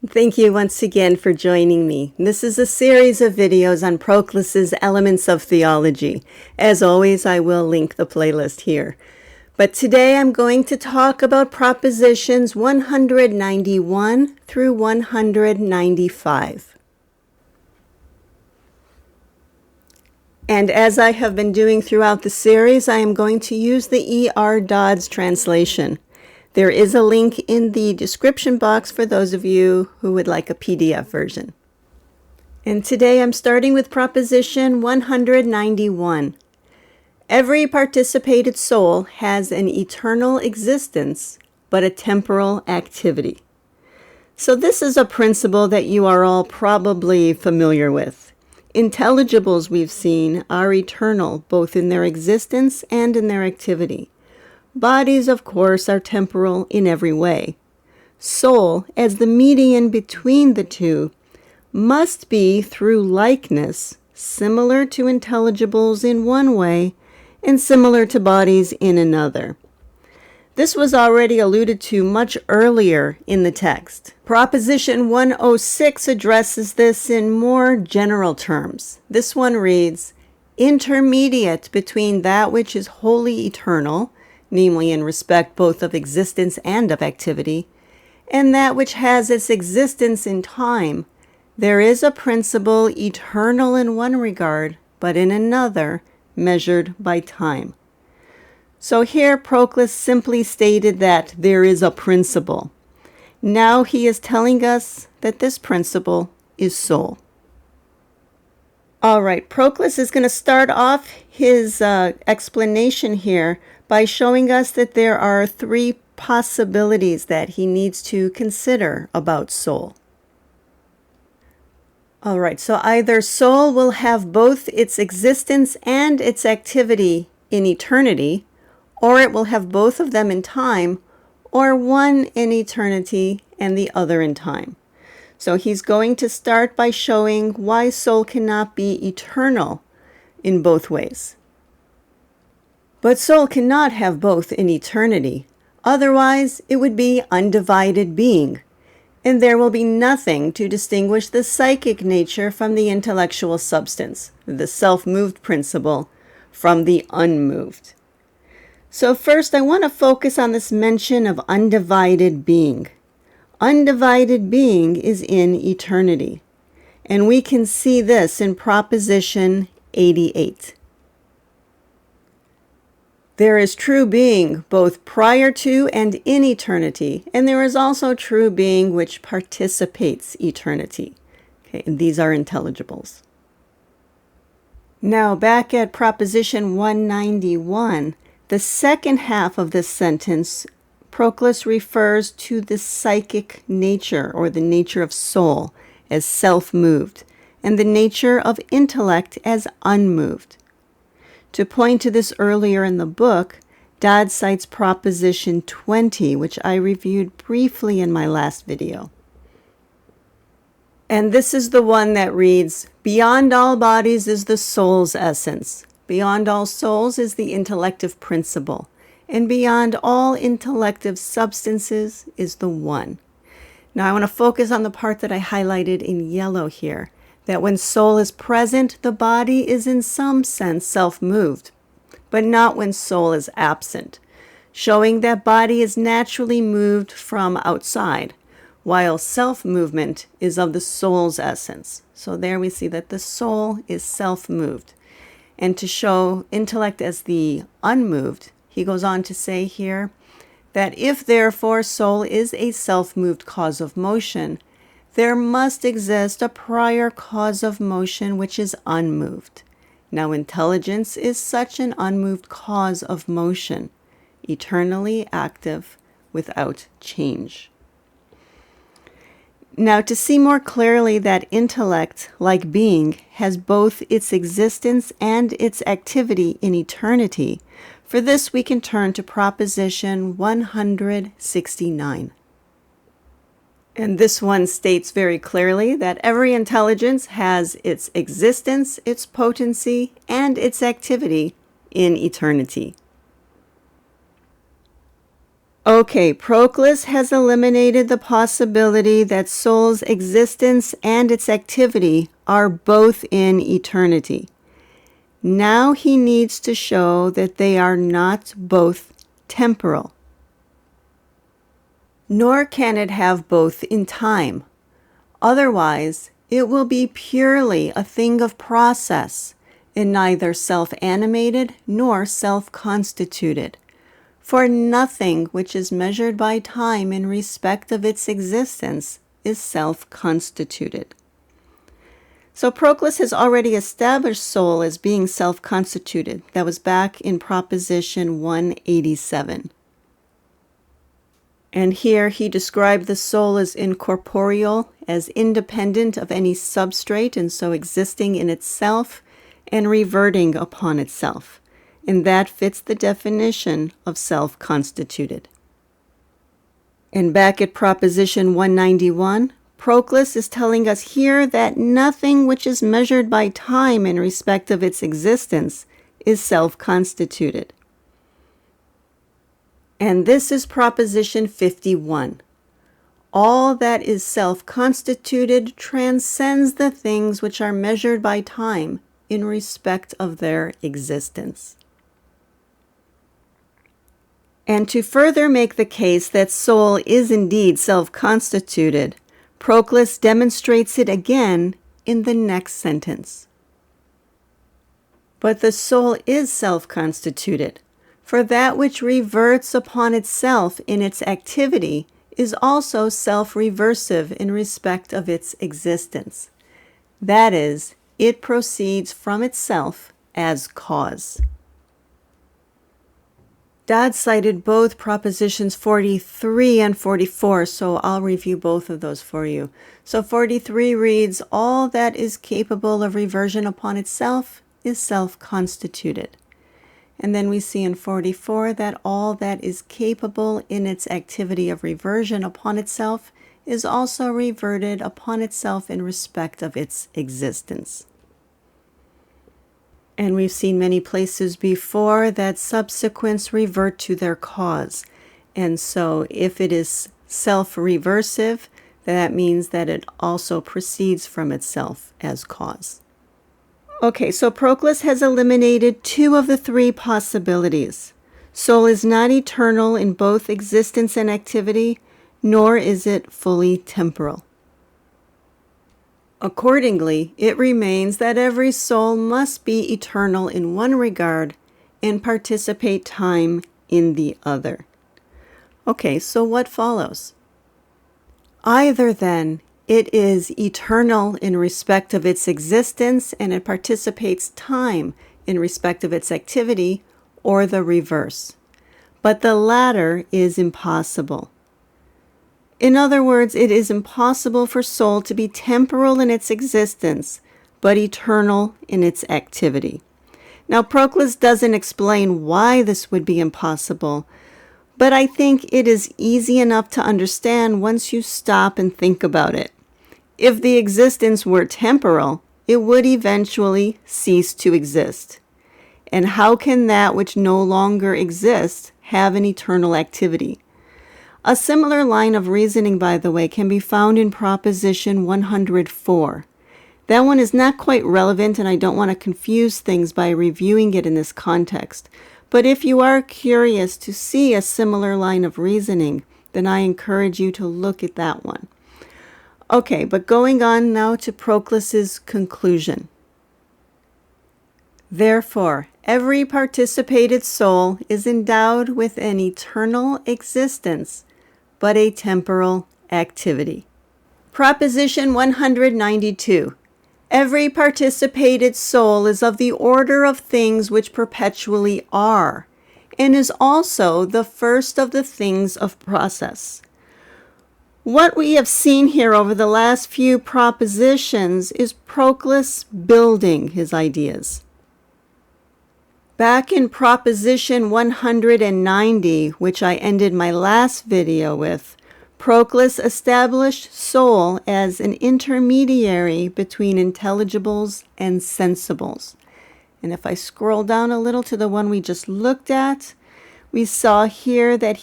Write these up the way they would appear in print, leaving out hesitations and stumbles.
Thank you once again for joining me. This is a series of videos on Proclus's Elements of Theology. As always, I will link the playlist here. But today I'm going to talk about propositions 191 through 195. And as I have been doing throughout the series, I am going to use the E.R. Dodds translation. There is a link in the description box for those of you who would like a PDF version. And today I'm starting with proposition 191. Every participated soul has an eternal existence, but a temporal activity. So this is a principle that you are all probably familiar with. Intelligibles, we've seen, are eternal, both in their existence and in their activity. Bodies, of course, are temporal in every way. Soul, as the median between the two, must be, through likeness, similar to intelligibles in one way and similar to bodies in another. This was already alluded to much earlier in the text. Proposition 106 addresses this in more general terms. This one reads, intermediate between that which is wholly eternal, namely in respect both of existence and of activity, and that which has its existence in time, there is a principle eternal in one regard, but in another measured by time. So here Proclus simply stated that there is a principle. Now he is telling us that this principle is soul. All right, Proclus is going to start off his explanation here by showing us that there are three possibilities that he needs to consider about soul. All right, so either soul will have both its existence and its activity in eternity, or it will have both of them in time, or one in eternity and the other in time. So he's going to start by showing why soul cannot be eternal in both ways. But soul cannot have both in eternity. Otherwise, it would be undivided being, and there will be nothing to distinguish the psychic nature from the intellectual substance, the self-moved principle, from the unmoved. So first, I want to focus on this mention of undivided being. Undivided being is in eternity, and we can see this in Proposition 88. There is true being both prior to and in eternity, and there is also true being which participates eternity. Okay, and these are intelligibles. Now back at Proposition 191, the second half of this sentence, Proclus refers to the psychic nature or the nature of soul as self-moved, and the nature of intellect as unmoved. To point to this earlier in the book, Dodd cites Proposition 20, which I reviewed briefly in my last video. And this is the one that reads, beyond all bodies is the soul's essence. Beyond all souls is the intellective principle. And beyond all intellective substances is the one. Now I want to focus on the part that I highlighted in yellow here. That when soul is present, the body is in some sense self-moved, but not when soul is absent, showing that body is naturally moved from outside, while self-movement is of the soul's essence. So there we see that the soul is self-moved. And to show intellect as the unmoved, he goes on to say here that if therefore soul is a self-moved cause of motion, there must exist a prior cause of motion which is unmoved. Now intelligence is such an unmoved cause of motion, eternally active without change. Now to see more clearly that intellect, like being, has both its existence and its activity in eternity, for this we can turn to Proposition 169. And this one states very clearly that every intelligence has its existence, its potency, and its activity in eternity. Okay, Proclus has eliminated the possibility that soul's existence and its activity are both in eternity. Now he needs to show that they are not both temporal. Nor can it have both in time. Otherwise, it will be purely a thing of process, and neither self-animated nor self-constituted. For nothing which is measured by time in respect of its existence is self-constituted. So Proclus has already established soul as being self-constituted. That was back in Proposition 187. And here he described the soul as incorporeal, as independent of any substrate, and so existing in itself and reverting upon itself. And that fits the definition of self-constituted. And back at Proposition 191, Proclus is telling us here that nothing which is measured by time in respect of its existence is self-constituted. And this is Proposition 51. All that is self-constituted transcends the things which are measured by time in respect of their existence. And to further make the case that soul is indeed self-constituted, Proclus demonstrates it again in the next sentence. But the soul is self-constituted, for that which reverts upon itself in its activity is also self-reversive in respect of its existence. That is, it proceeds from itself as cause. Dodd cited both Propositions 43 and 44, so I'll review both of those for you. So 43 reads, all that is capable of reversion upon itself is self-constituted. And then we see in 44 that all that is capable in its activity of reversion upon itself is also reverted upon itself in respect of its existence. And we've seen many places before that subsequents revert to their cause. And so if it is self-reversive, that means that it also proceeds from itself as cause. Okay, so Proclus has eliminated two of the three possibilities. Soul is not eternal in both existence and activity, nor is it fully temporal. Accordingly, it remains that every soul must be eternal in one regard and participate time in the other. Okay, so what follows? Either then, it is eternal in respect of its existence and it participates time in respect of its activity, or the reverse. But the latter is impossible. In other words, it is impossible for soul to be temporal in its existence, but eternal in its activity. Now, Proclus doesn't explain why this would be impossible, but I think it is easy enough to understand once you stop and think about it. If the existence were temporal, it would eventually cease to exist. And how can that which no longer exists have an eternal activity? A similar line of reasoning, by the way, can be found in Proposition 104. That one is not quite relevant, and I don't want to confuse things by reviewing it in this context. But if you are curious to see a similar line of reasoning, then I encourage you to look at that one. Okay, but going on now to Proclus's conclusion. Therefore, every participated soul is endowed with an eternal existence, but a temporal activity. Proposition 192. Every participated soul is of the order of things which perpetually are, and is also the first of the things of process. What we have seen here over the last few propositions is Proclus building his ideas. Back in Proposition 190, which I ended my last video with, Proclus established soul as an intermediary between intelligibles and sensibles. And if I scroll down a little to the one we just looked at, We saw here that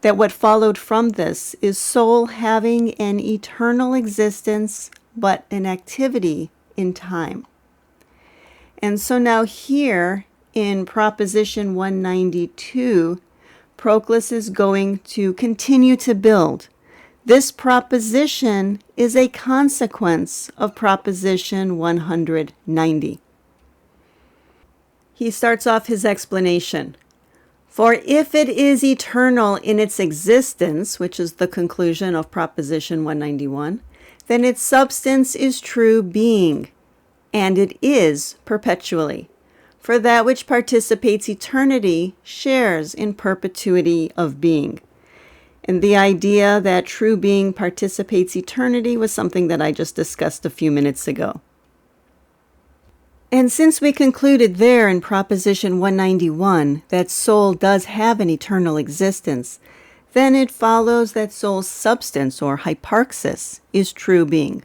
what followed from this is soul having an eternal existence, but an activity in time. And so now here in Proposition 192, Proclus is going to continue to build. This proposition is a consequence of Proposition 190. He starts off his explanation. For if it is eternal in its existence, which is the conclusion of Proposition 191, then its substance is true being, and it is perpetually. For that which participates eternity shares in perpetuity of being. And the idea that true being participates eternity was something that I just discussed a few minutes ago. And since we concluded there in Proposition 191 that soul does have an eternal existence, then it follows that soul's substance, or hyparxis, is true being.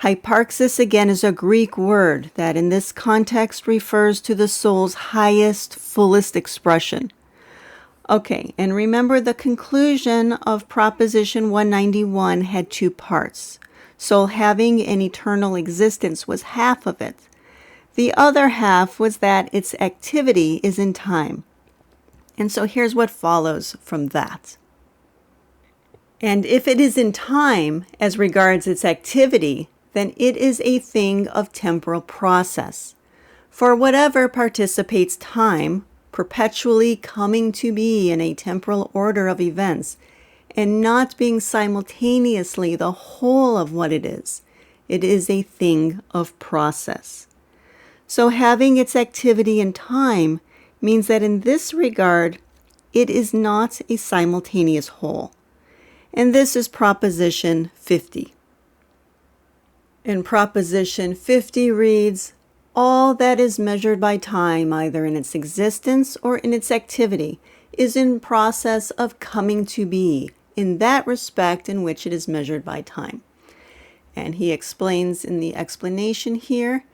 Hyparxis, again, is a Greek word that in this context refers to the soul's highest, fullest expression. Okay, and remember the conclusion of Proposition 191 had two parts. Soul having an eternal existence was half of it. The other half was that its activity is in time. And so here's what follows from that. And if it is in time as regards its activity, then it is a thing of temporal process. For whatever participates time, perpetually coming to be in a temporal order of events, and not being simultaneously the whole of what it is a thing of process. So having its activity in time means that in this regard, it is not a simultaneous whole. And this is Proposition 50. And Proposition 50 reads, all that is measured by time, either in its existence or in its activity, is in process of coming to be, in that respect in which it is measured by time. And he explains in the explanation here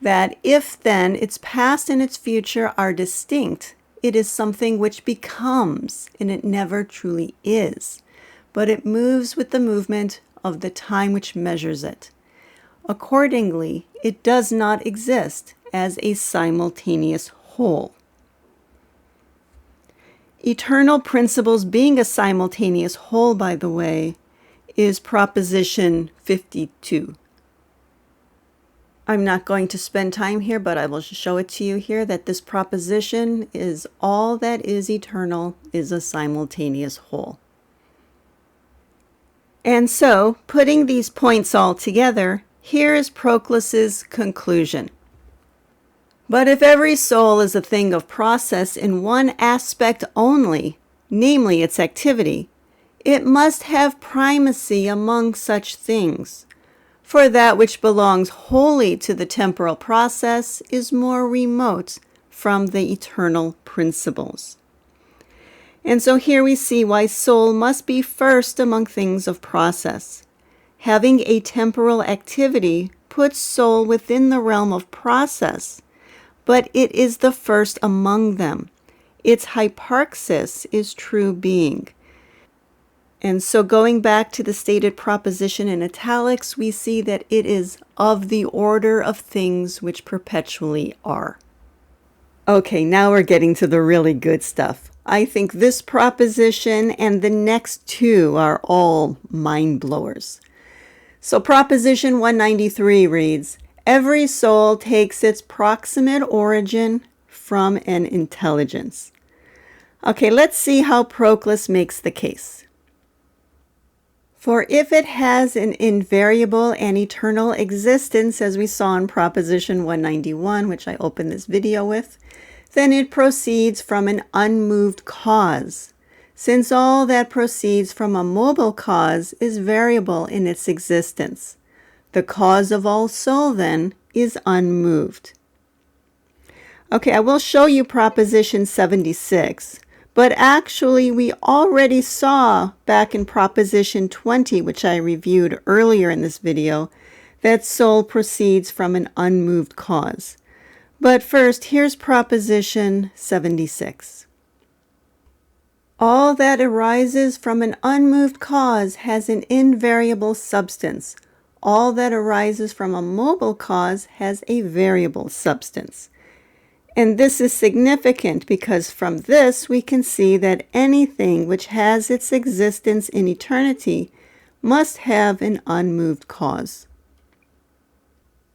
that if then its past and its future are distinct, it is something which becomes, and it never truly is, but it moves with the movement of the time which measures it. Accordingly, it does not exist as a simultaneous whole. Eternal principles being a simultaneous whole, by the way, is Proposition 52. I'm not going to spend time here, but I will show it to you here that this proposition is all that is eternal is a simultaneous whole. And so, putting these points all together, here is Proclus's conclusion. But if every soul is a thing of process in one aspect only, namely its activity, it must have primacy among such things. For that which belongs wholly to the temporal process is more remote from the eternal principles. And so here we see why soul must be first among things of process. Having a temporal activity puts soul within the realm of process, but it is the first among them. Its hyparxis is true being. And so going back to the stated proposition in italics, we see that it is of the order of things which perpetually are. Okay, now we're getting to the really good stuff. I think this proposition and the next two are all mind blowers. So Proposition 193 reads, every soul takes its proximate origin from an intelligence. Okay, let's see how Proclus makes the case. For if it has an invariable and eternal existence, as we saw in Proposition 191, which I opened this video with, then it proceeds from an unmoved cause, since all that proceeds from a mobile cause is variable in its existence. The cause of all soul, then, is unmoved. Okay, I will show you Proposition 76. But actually, we already saw back in Proposition 20, which I reviewed earlier in this video, that soul proceeds from an unmoved cause. But first, here's Proposition 76. All that arises from an unmoved cause has an invariable substance. All that arises from a mobile cause has a variable substance. And this is significant because from this we can see that anything which has its existence in eternity must have an unmoved cause.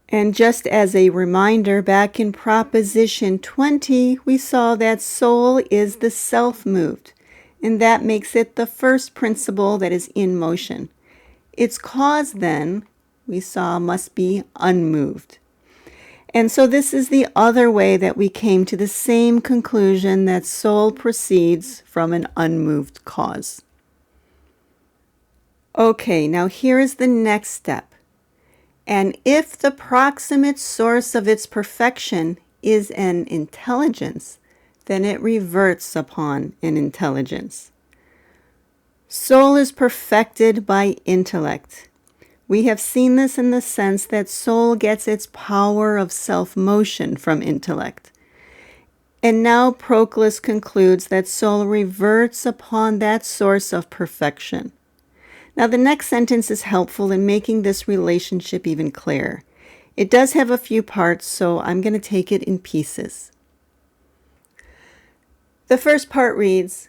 And just as a reminder, back in Proposition 20, we saw that soul is the self-moved, and that makes it the first principle that is in motion. Its cause, then, we saw, must be unmoved. And so this is the other way that we came to the same conclusion, that soul proceeds from an unmoved cause. Okay, now here is the next step. And if the proximate source of its perfection is an intelligence, then it reverts upon an intelligence. Soul is perfected by intellect. We have seen this in the sense that soul gets its power of self-motion from intellect. And now Proclus concludes that soul reverts upon that source of perfection. Now the next sentence is helpful in making this relationship even clearer. It does have a few parts, so I'm going to take it in pieces. The first part reads,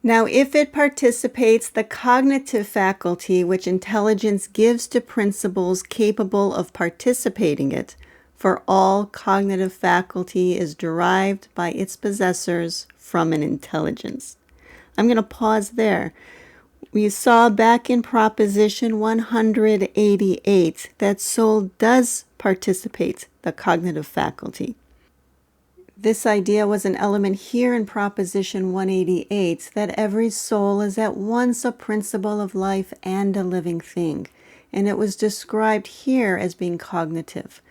"Now if it participates the cognitive faculty which intelligence gives to principles capable of participating it, for all cognitive faculty is derived by its possessors from an intelligence." I'm going to pause there. We saw back in Proposition 188 that soul does participate the cognitive faculty. This idea was an element here in Proposition 188, that every soul is at once a principle of life and a living thing, and it was described here as being cognitive.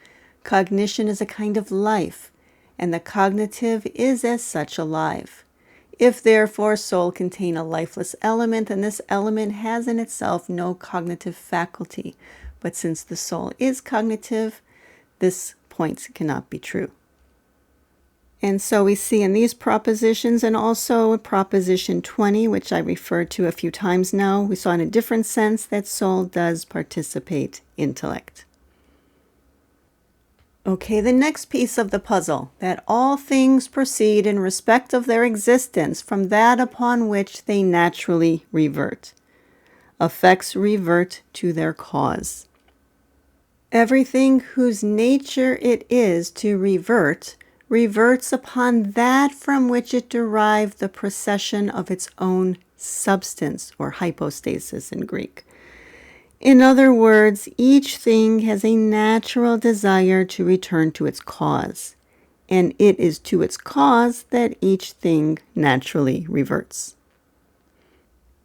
Cognition is a kind of life, and the cognitive is as such alive. If therefore soul contain a lifeless element, then this element has in itself no cognitive faculty. But since the soul is cognitive, this point cannot be true. And so we see in these propositions, and also in Proposition 20, which I referred to a few times now, we saw in a different sense that soul does participate intellect. Okay, the next piece of the puzzle, that all things proceed in respect of their existence from that upon which they naturally revert. Effects revert to their cause. Everything whose nature it is to revert reverts upon that from which it derived the procession of its own substance, or hypostasis in Greek. In other words, each thing has a natural desire to return to its cause, and it is to its cause that each thing naturally reverts.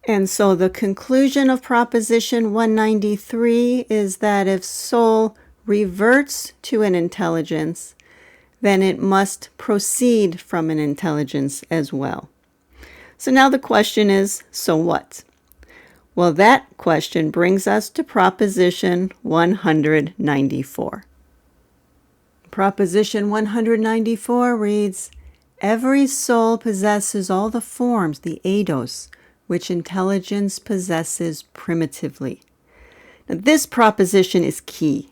And so the conclusion of Proposition 193 is that if soul reverts to an intelligence, then it must proceed from an intelligence as well. So now the question is, so what? Well, that question brings us to Proposition 194. Proposition 194 reads, "Every soul possesses all the forms, the eidos, which intelligence possesses primitively." Now, this proposition is key.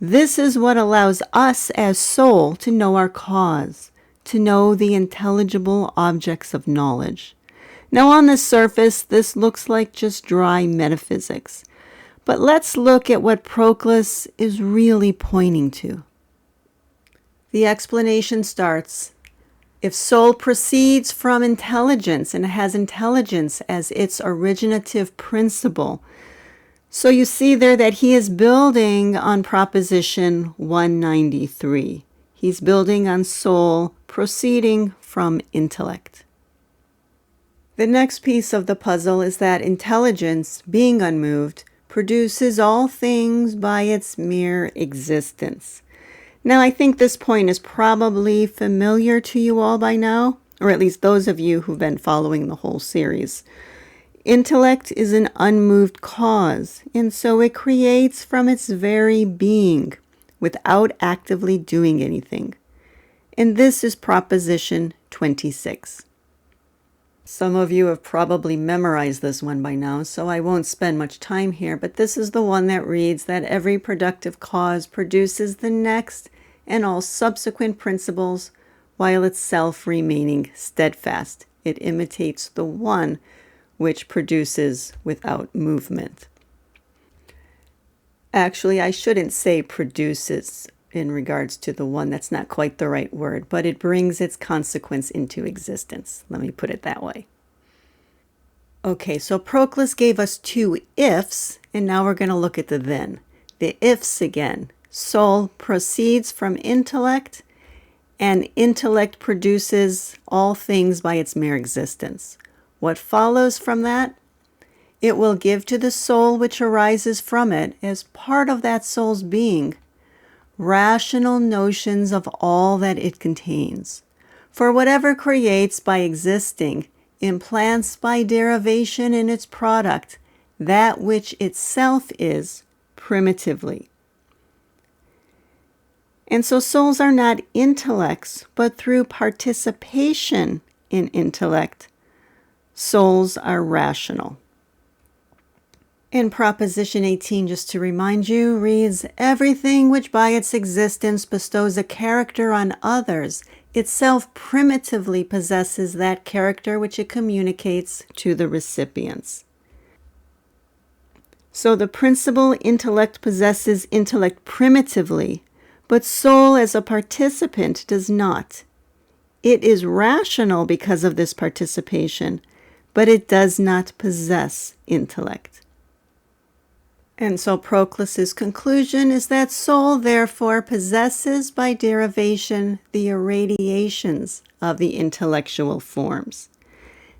This is what allows us as soul to know our cause, to know the intelligible objects of knowledge. Now, on the surface, this looks like just dry metaphysics. But let's look at what Proclus is really pointing to. The explanation starts, if soul proceeds from intelligence and has intelligence as its originative principle. So you see there that he is building on Proposition 193. He's building on soul proceeding from intellect. The next piece of the puzzle is that intelligence, being unmoved, produces all things by its mere existence. Now, I think this point is probably familiar to you all by now, or at least those of you who've been following the whole series. Intellect is an unmoved cause, and so it creates from its very being without actively doing anything. And this is Proposition 26. Some of you have probably memorized this one by now, so I won't spend much time here, but this is the one that reads that every productive cause produces the next and all subsequent principles while itself remaining steadfast. It imitates the one which produces without movement. Actually, I shouldn't say produces in regards to the one. That's not quite the right word, but it brings its consequence into existence. Let me put it that way. Okay, so Proclus gave us two ifs, and now we're going to look at the then. The ifs again. Soul proceeds from intellect, and intellect produces all things by its mere existence. What follows from that? It will give to the soul which arises from it, as part of that soul's being, rational notions of all that it contains. For whatever creates by existing implants by derivation in its product that which itself is primitively. And so souls are not intellects, but through participation in intellect, souls are rational. In Proposition 18, just to remind you, reads, everything which by its existence bestows a character on others, itself primitively possesses that character which it communicates to the recipients. So the principal intellect possesses intellect primitively, but soul as a participant does not. It is rational because of this participation, but it does not possess intellect. And so Proclus's conclusion is that soul therefore possesses by derivation the irradiations of the intellectual forms.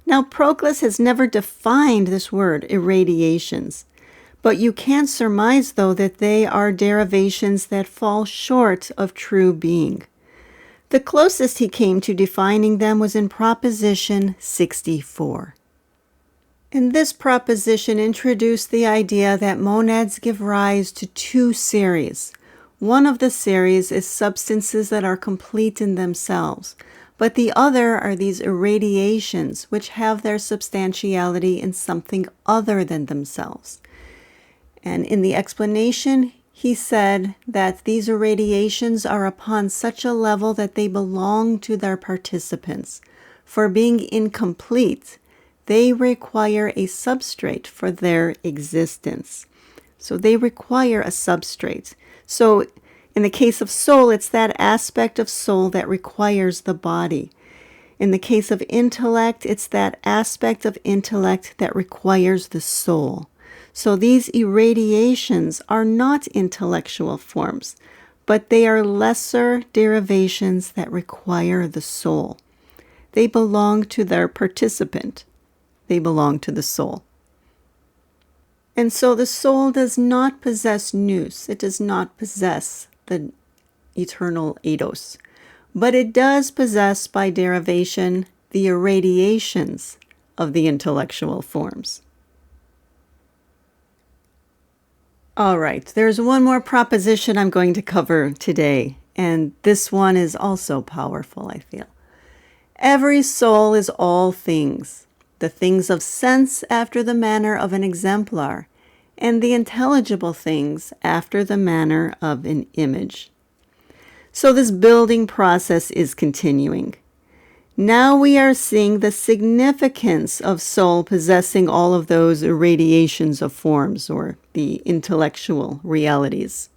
Now Proclus has never defined this word, irradiations, but you can surmise though that they are derivations that fall short of true being. The closest he came to defining them was in Proposition 64. And this proposition introduced the idea that monads give rise to two series. One of the series is substances that are complete in themselves, but the other are these irradiations which have their substantiality in something other than themselves. And in the explanation, he said that these irradiations are upon such a level that they belong to their participants. For being incomplete, they require a substrate for their existence. So they require a substrate. So in the case of soul, it's that aspect of soul that requires the body. In the case of intellect, it's that aspect of intellect that requires the soul. So these irradiations are not intellectual forms, but they are lesser derivations that require the soul. They belong to their participant. They belong to the soul. And so the soul does not possess nous. It does not possess the eternal eidos. But it does possess by derivation the irradiations of the intellectual forms. All right, there's one more proposition I'm going to cover today, and this one is also powerful, I feel. Every soul is all things, the things of sense after the manner of an exemplar, and the intelligible things after the manner of an image. So this building process is continuing. Now we are seeing the significance of soul possessing all of those irradiations of forms, or the intellectual realities.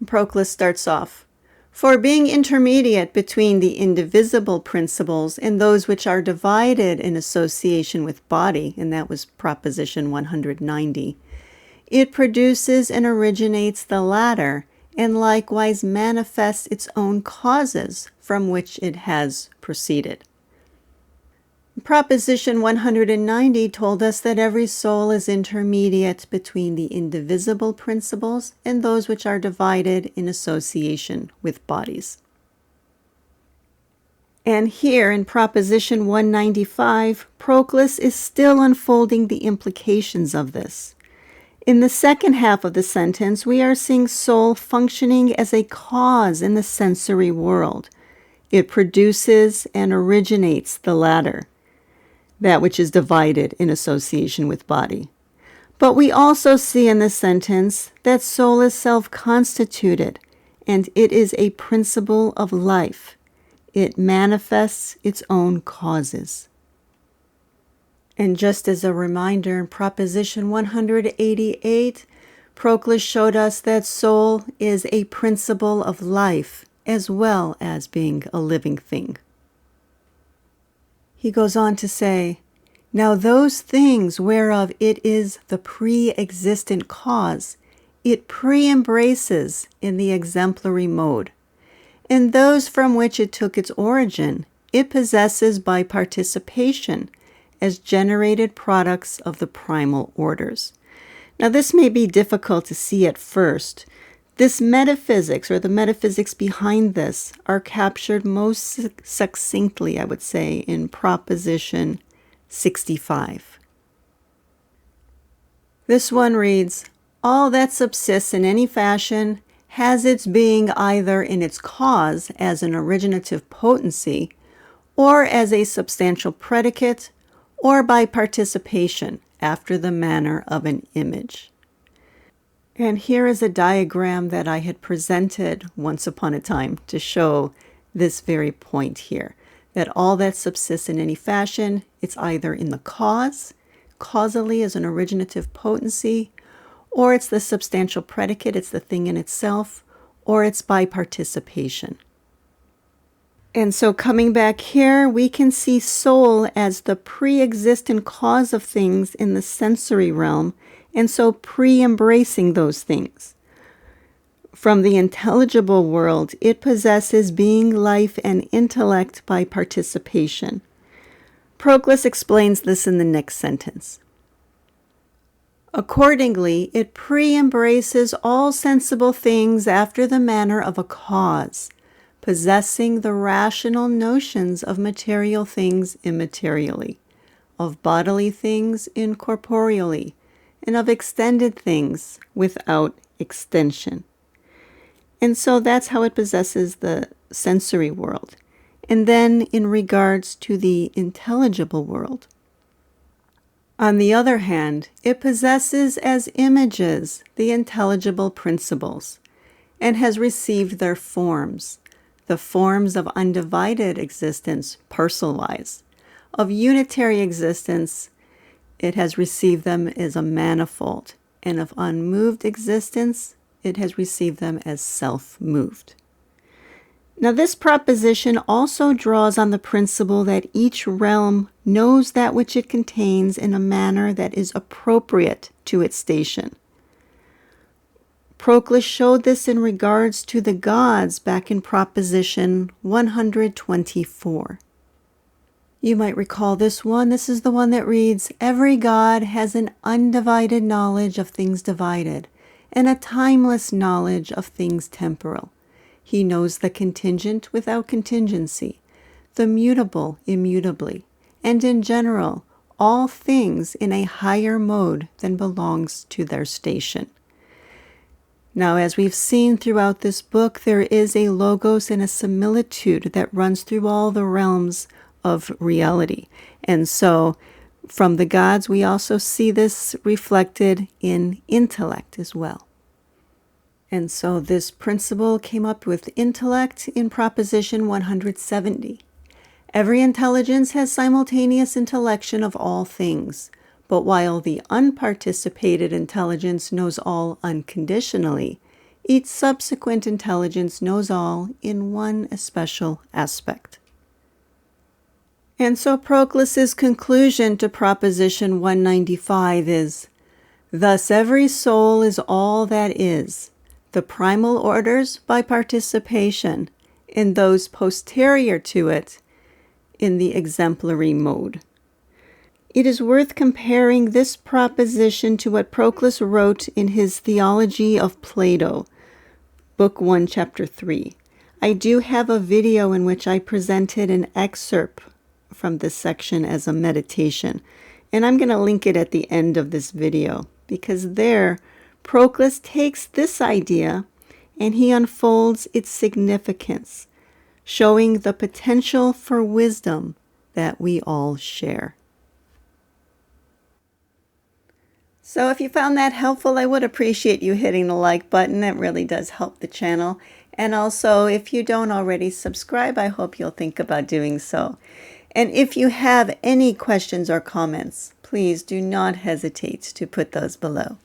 Proclus starts off, for being intermediate between the indivisible principles and those which are divided in association with body, and that was Proposition 190, it produces and originates the latter, and likewise manifests its own causes from which it has proceeded. Proposition 190 told us that every soul is intermediate between the indivisible principles and those which are divided in association with bodies. And here in Proposition 195, Proclus is still unfolding the implications of this. In the second half of the sentence, we are seeing soul functioning as a cause in the sensory world. It produces and originates the latter, that which is divided in association with body. But we also see in this sentence that soul is self-constituted, and it is a principle of life. It manifests its own causes. And just as a reminder, in Proposition 188, Proclus showed us that soul is a principle of life as well as being a living thing. He goes on to say, now those things whereof it is the pre-existent cause, it pre-embraces in the exemplary mode, and those from which it took its origin, it possesses by participation as generated products of the primal orders. Now this may be difficult to see at first. This metaphysics, or the metaphysics behind this, are captured most succinctly, I would say, in Proposition 65. This one reads, all that subsists in any fashion has its being either in its cause as an originative potency, or as a substantial predicate, or by participation after the manner of an image. And here is a diagram that I had presented once upon a time to show this very point here, that all that subsists in any fashion, it's either in the cause, causally as an originative potency, or it's the substantial predicate, it's the thing in itself, or it's by participation. And so coming back here, we can see soul as the pre-existent cause of things in the sensory realm, and so pre-embracing those things. From the intelligible world, it possesses being, life, and intellect by participation. Proclus explains this in the next sentence. Accordingly, it pre-embraces all sensible things after the manner of a cause, possessing the rational notions of material things immaterially, of bodily things incorporeally, and of extended things without extension. And so that's how it possesses the sensory world. And then in regards to the intelligible world, on the other hand, it possesses as images the intelligible principles, and has received their forms, the forms of undivided existence parcel-wise. Of unitary existence, it has received them as a manifold, and of unmoved existence, it has received them as self-moved. Now this proposition also draws on the principle that each realm knows that which it contains in a manner that is appropriate to its station. Proclus showed this in regards to the gods back in Proposition 124. You might recall this one. This is the one that reads, every god has an undivided knowledge of things divided, and a timeless knowledge of things temporal. He knows the contingent without contingency, the mutable immutably, and in general, all things in a higher mode than belongs to their station. Now, as we've seen throughout this book, there is a logos and a similitude that runs through all the realms of reality. And so, from the gods, we also see this reflected in intellect as well. And so this principle came up with intellect in Proposition 170. Every intelligence has simultaneous intellection of all things, but while the unparticipated intelligence knows all unconditionally, each subsequent intelligence knows all in one especial aspect. And so Proclus's conclusion to Proposition 195 is, thus every soul is all that is, the primal orders by participation, and those posterior to it in the exemplary mode. It is worth comparing this proposition to what Proclus wrote in his Theology of Plato, Book 1, Chapter 3. I do have a video in which I presented an excerpt from this section as a meditation, and I'm going to link it at the end of this video because there Proclus takes this idea and he unfolds its significance, showing the potential for wisdom that we all share. So if you found that helpful, I would appreciate you hitting the like button. That really does help the channel. And also, if you don't already subscribe, I hope you'll think about doing so. And if you have any questions or comments, please do not hesitate to put those below.